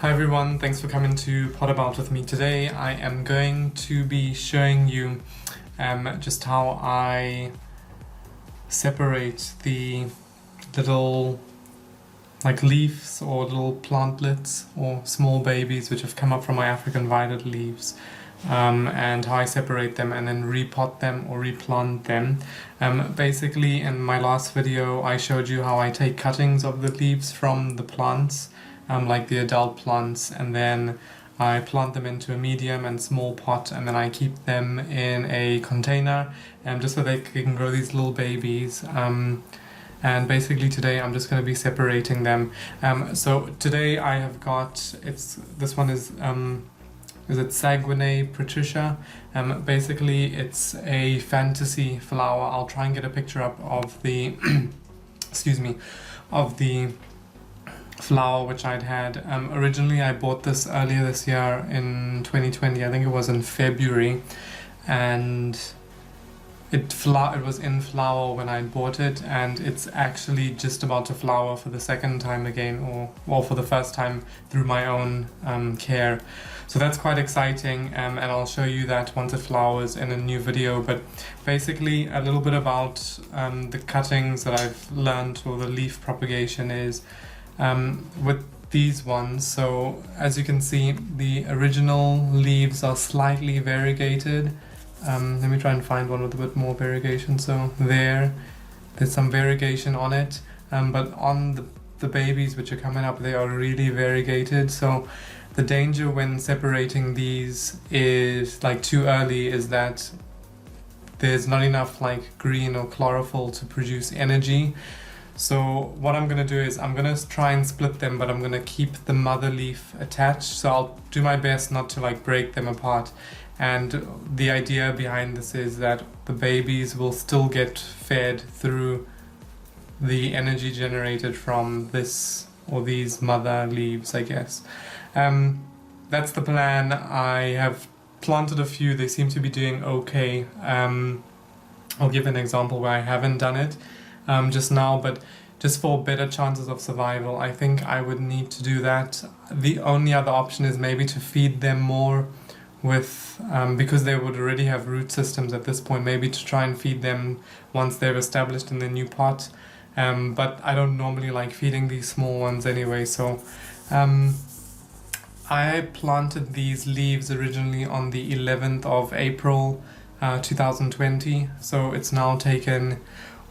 Hi everyone, thanks for coming to Pot About with me today. I am going to be showing you just how I separate the little leaves or little plantlets or small babies which have come up from my African violet leaves, and how I separate them and then repot them or replant them. Basically in my last video I showed you how I take cuttings of the leaves from the plants, like the adult plants, and then I plant them into a medium and small pot, and then I keep them in a container just so they can grow these little babies. And basically today I'm just going to be separating them. So today I have got, this one is it Sanguinae Patricia? Basically it's a fantasy flower. I'll try and get a picture up of the excuse me, of the flower which I'd had. Originally I bought this earlier this year in 2020, I think it was in February, and it was in flower when I bought it, and it's actually just about to flower for the second time again, or for the first time through my own care. So that's quite exciting, and I'll show you that once it flowers in a new video. But basically a little bit about the cuttings that I've learned, or the leaf propagation is with these ones. So as you can see, the original leaves are slightly variegated. Let me try and find one with a bit more variegation. So there's some variegation on it, but on the babies which are coming up, they are really variegated. So the danger when separating these is too early is that there's not enough green or chlorophyll to produce energy. So what I'm going to do is I'm going to try and split them, but I'm going to keep the mother leaf attached. So I'll do my best not to break them apart. And the idea behind this is that the babies will still get fed through the energy generated from this or these mother leaves, I guess. That's the plan. I have planted a few. They seem to be doing okay. I'll give an example where I haven't done it just now, but just for better chances of survival, I think I would need to do that. The only other option is maybe to feed them more with, because they would already have root systems at this point, maybe to try and feed them once they're established in the new pot. But I don't normally like feeding these small ones anyway, so I planted these leaves originally on the 11th of April 2020, so it's now taken,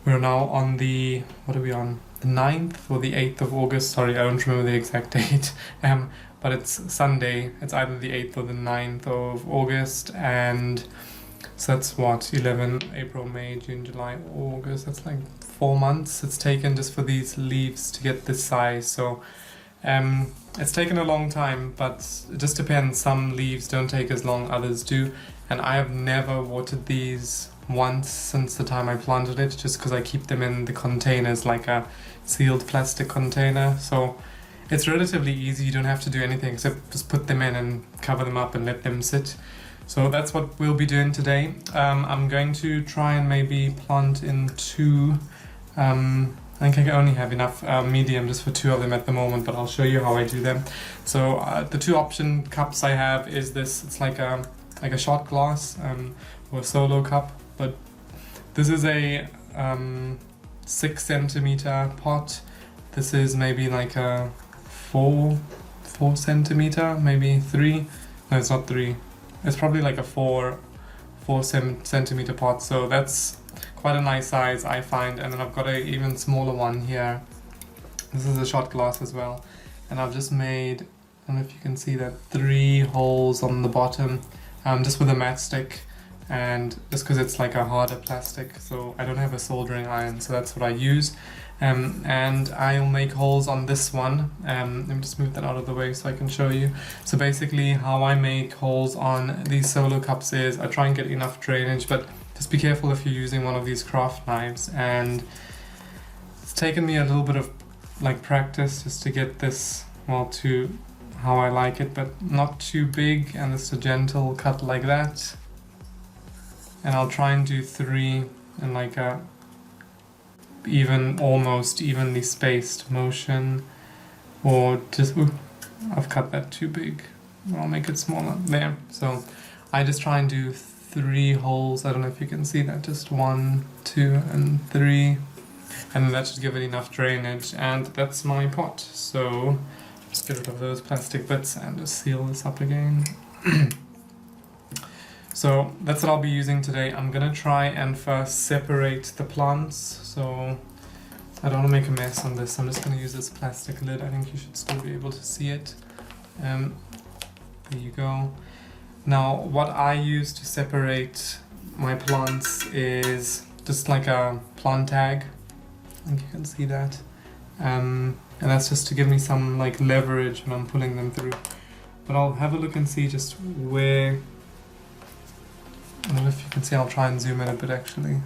we're now on the, what are we on? The 9th or the 8th of August, sorry, I don't remember the exact date, but it's Sunday, it's either the 8th or the 9th of August, and so that's what, 11, April, May, June, July, August, that's 4 months it's taken just for these leaves to get this size. So it's taken a long time, but it just depends. Some leaves don't take as long, others do, and I have never watered these once since the time I planted it, just because I keep them in the containers, like a sealed plastic container. So it's relatively easy, you don't have to do anything except just put them in and cover them up and let them sit. So that's what we'll be doing today. I'm going to try and maybe plant in two. I think I only have enough medium just for two of them at the moment, but I'll show you how I do them. So the two option cups I have is this, it's like a shot glass or a solo cup, but this is a 6 centimeter pot. This is maybe a 4 centimeter, maybe 3. No, it's not 3. It's probably a 4 centimeter pot. So that's quite a nice size, I find. And then I've got a even smaller one here. This is a shot glass as well. And I've just made, I don't know if you can see that, 3 holes on the bottom, just with a matchstick. And just because it's a harder plastic, so I don't have a soldering iron, so that's what I use. And I'll make holes on this one. Let me just move that out of the way so I can show you. So basically how I make holes on these solo cups is I try and get enough drainage, but just be careful if you're using one of these craft knives. And it's taken me a little bit of practice just to get this, well, to how I like it, but not too big, and just a gentle cut like that. And I'll try and do 3 in a almost evenly spaced motion, or just I've cut that too big. I'll make it smaller. There. So I just try and do 3 holes. I don't know if you can see that. Just 1, 2, and 3. And that should give it enough drainage. And that's my pot. So just get rid of those plastic bits and just seal this up again. So that's what I'll be using today. I'm gonna try and first separate the plants. So I don't want to make a mess on this. I'm just gonna use this plastic lid. I think you should still be able to see it. There you go. Now what I use to separate my plants is just like a plant tag. I think you can see that. And that's just to give me some like leverage when I'm pulling them through. But I'll have a look and see just where. I don't know if you can see. I'll try and zoom in a bit actually.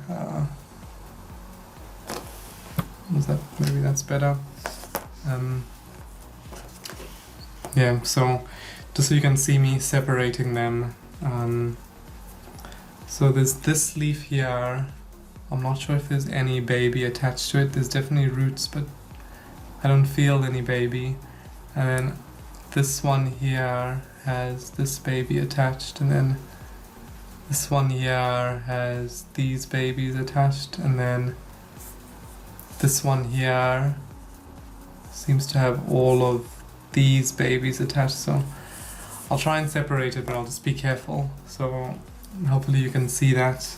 Maybe that's better. Yeah, so just so you can see me separating them. So there's this leaf here. I'm not sure if there's any baby attached to it. There's definitely roots, but I don't feel any baby. And then this one here has this baby attached, and then this one here has these babies attached, and then this one here seems to have all of these babies attached. So I'll try and separate it, but I'll just be careful. So hopefully you can see that.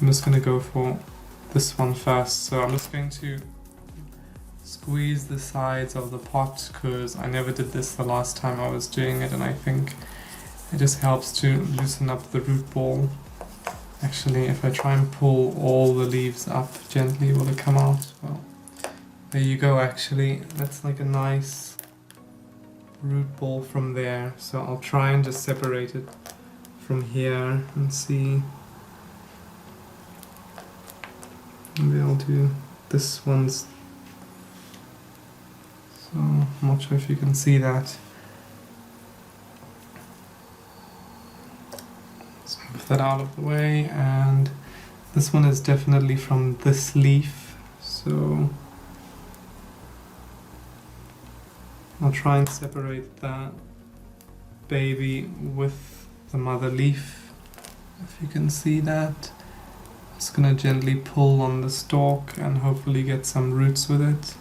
I'm just going to go for this one first. So I'm just going to squeeze the sides of the pot because I never did this the last time I was doing it, and I think it just helps to loosen up the root ball. Actually, if I try and pull all the leaves up gently, will it come out? Well, there you go actually. That's like a nice root ball from there. So I'll try and just separate it from here and see. Maybe I'll do this one's. So I'm not sure if you can see that. Let's move that out of the way, and this one is definitely from this leaf. So I'll try and separate that baby with the mother leaf, if you can see that. Just gonna gently pull on the stalk and hopefully get some roots with it.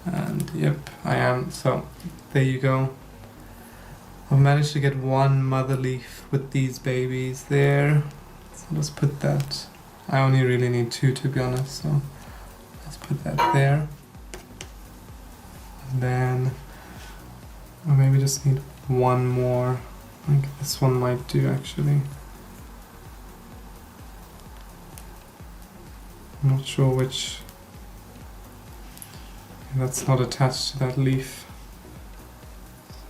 And yep, I am. So there you go. I've managed to get one mother leaf with these babies there. So let's put that. I only really need 2 to be honest, so let's put that there. And then I maybe just need 1 more. I think this one might do actually. I'm not sure which. That's not attached to that leaf.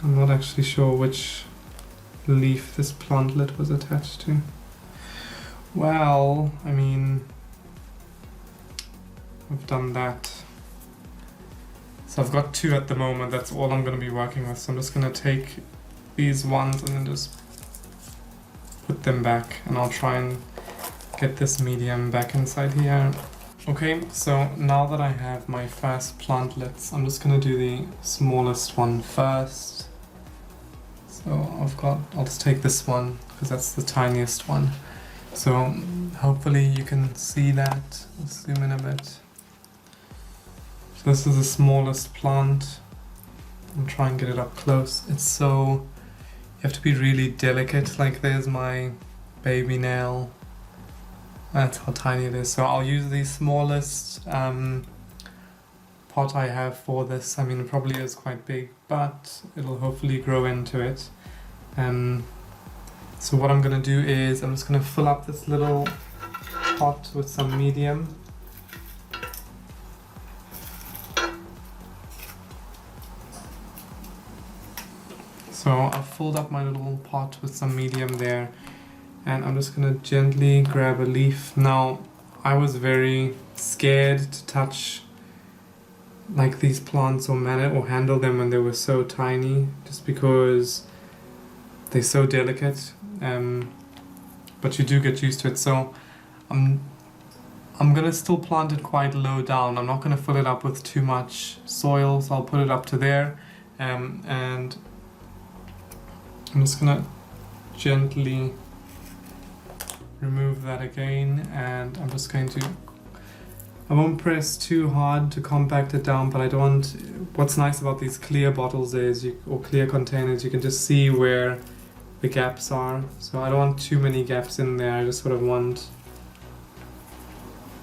I'm not actually sure which leaf this plantlet was attached to. Well, I mean, I've done that. So I've got 2 at the moment. That's all I'm going to be working with. So I'm just going to take these ones and then just put them back, and I'll try and get this medium back inside here. Okay, so now that I have my first plantlets, I'm just gonna do the smallest one first. So I'll just take this one because that's the tiniest one. So hopefully you can see that. Let's zoom in a bit. So this is the smallest plant. I'll try and get it up close. You have to be really delicate. Like there's my baby nail. That's how tiny it is. So I'll use the smallest pot I have for this. I mean, it probably is quite big, but it'll hopefully grow into it. So what I'm gonna do is I'm just gonna fill up this little pot with some medium. So I've filled up my little pot with some medium there. And I'm just gonna gently grab a leaf. Now, I was very scared to touch like these plants or handle them when they were so tiny, just because they're so delicate. But you do get used to it. So I'm I'm gonna still plant it quite low down. I'm not gonna fill it up with too much soil, so I'll put it up to there, and I'm just gonna gently remove that again, and I'm just going to, I won't press too hard to compact it down, but I don't want, what's nice about these clear bottles is, or clear containers, you can just see where the gaps are. So I don't want too many gaps in there, I just sort of want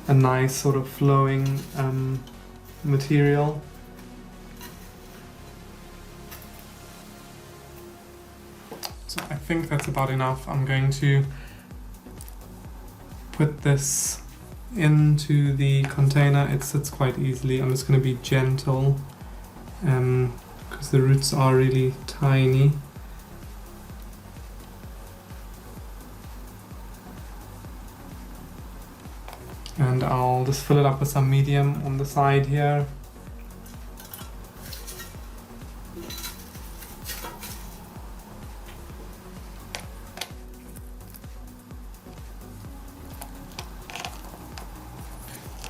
a nice sort of flowing material. So I think that's about enough. I'm going to put this into the container. It sits quite easily. I'm just going to be gentle because the roots are really tiny. And I'll just fill it up with some medium on the side here.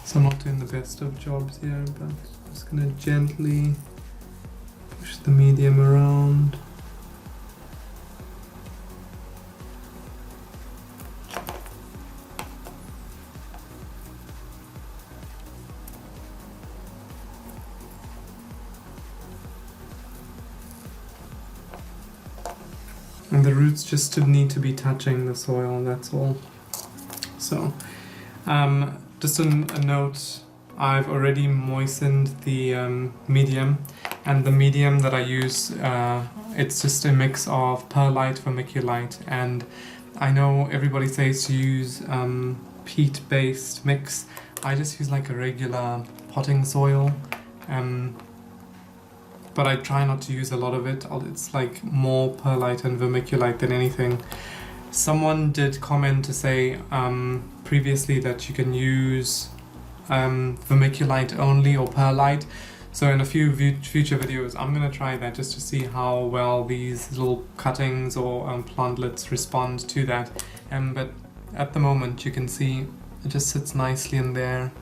So I'm not doing the best of jobs here, but I'm just gonna gently push the medium around. And the roots just need to be touching the soil, that's all. So, just a note, I've already moistened the medium, and the medium that I use, it's just a mix of perlite, vermiculite, and I know everybody says to use peat-based mix. I just use like a regular potting soil, but I try not to use a lot of it. It's like more perlite and vermiculite than anything. Someone did comment to say previously that you can use vermiculite only or perlite. So in a few future videos, I'm gonna try that just to see how well these little cuttings or plantlets respond to that. But at the moment, you can see it just sits nicely in there.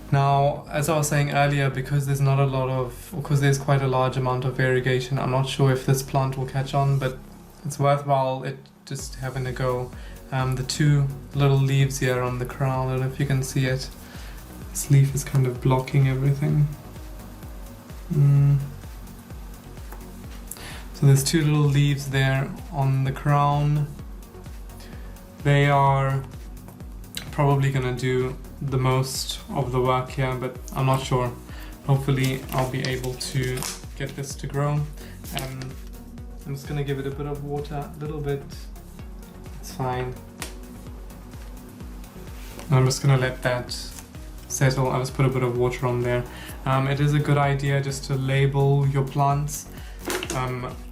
Now, as I was saying earlier, because there's not a lot of, because there's quite a large amount of variegation, I'm not sure if this plant will catch on, but it's worthwhile it just having a go. The two little leaves here on the crown, I don't know if you can see it. This leaf is kind of blocking everything. So there's two little leaves there on the crown. They are probably gonna do the most of the work here, but I'm not sure. Hopefully I'll be able to get this to grow. I'm just gonna give it a bit of water, a little bit, it's fine. I'm just gonna let that settle. I'll just put a bit of water on there. It is a good idea just to label your plants.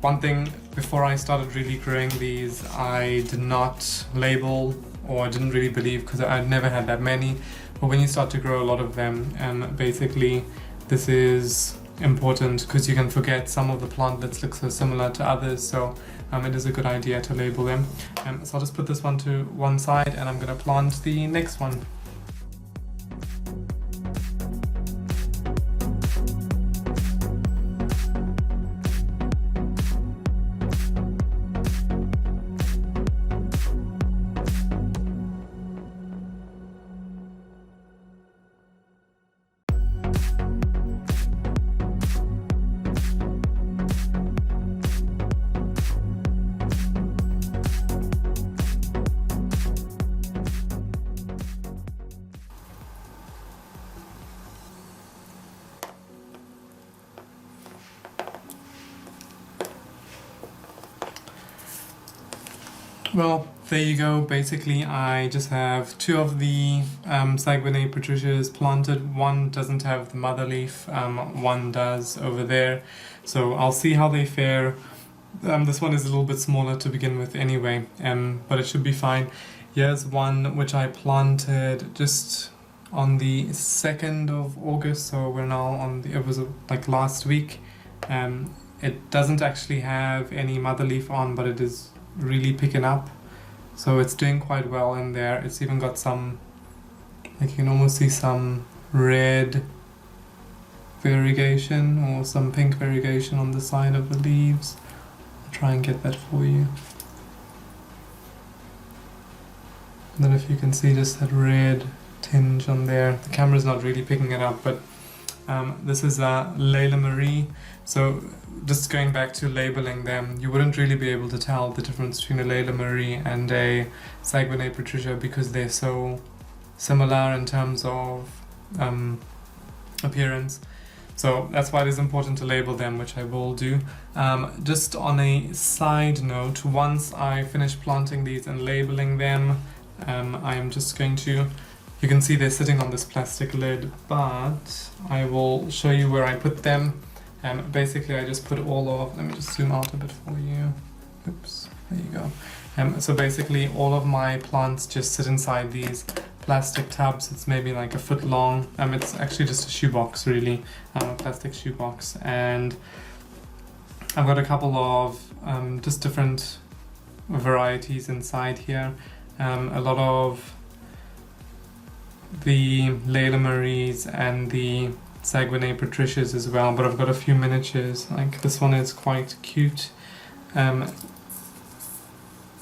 One thing, before I started really growing these, I did not label, or I didn't really believe, because I'd never had that many. But when you start to grow a lot of them, basically this is important because you can forget some of the plantlets look so similar to others, so it is a good idea to label them. So I'll just put this one to one side and I'm going to plant the next one. Well, there you go. Basically, I just have two of the Saguenay Patricias planted. One doesn't have the mother leaf, one does over there. So I'll see how they fare. This one is a little bit smaller to begin with anyway, but it should be fine. Here's one which I planted just on the 2nd of August, so we're now on the, it was like last week. It doesn't actually have any mother leaf on, but it is really picking up, so it's doing quite well in there. It's even got some Like you can almost see some red variegation or some pink variegation on the side of the leaves. I'll try and get that for you. And then if you can see just that red tinge on there, the camera's not really picking it up, but this is a Layla Marie. So just going back to labeling them, you wouldn't really be able to tell the difference between a Layla Marie and a Saguenay Patricia because they're so similar in terms of appearance. So that's why it is important to label them, which I will do. Just on a side note, once I finish planting these and labeling them, I am just going to, you can see they're sitting on this plastic lid, but I will show you where I put them. Basically I just put all of, let me just zoom out a bit for you. Oops, there you go. So basically all of my plants just sit inside these plastic tubs. It's maybe like a foot long. It's actually just a shoebox really, a plastic shoebox. And I've got a couple of just different varieties inside here. A lot of the Layla Maries and the Saguenay Patricias as well, but I've got a few miniatures. Like this one is quite cute.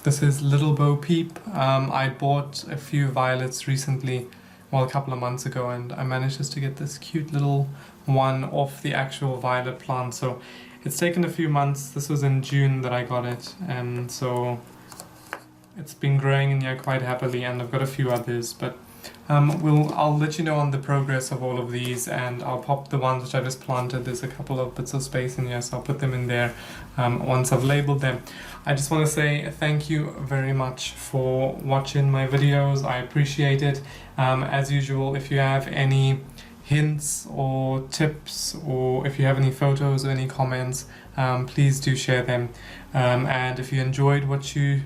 This is Little Bo Peep. I bought a few violets recently, well a couple of months ago, and I managed just to get this cute little one off the actual violet plant. So it's taken a few months. This was in June that I got it, and so it's been growing in here quite happily, and I've got a few others, but I'll let you know on the progress of all of these, and I'll pop the ones which I just planted. There's a couple of bits of space in here, so I'll put them in there once I've labeled them. I just want to say thank you very much for watching my videos. I appreciate it. As usual, if you have any hints or tips, or if you have any photos or any comments, please do share them. And if you enjoyed what you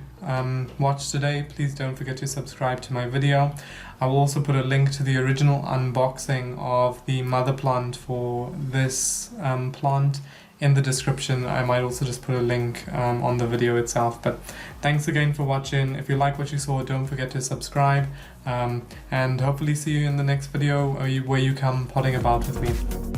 watched today, please don't forget to subscribe to my video. I will also put a link to the original unboxing of the mother plant for this plant in the description. I might also just put a link on the video itself. But thanks again for watching. If you like what you saw, don't forget to subscribe, and hopefully see you in the next video where you come potting about with me.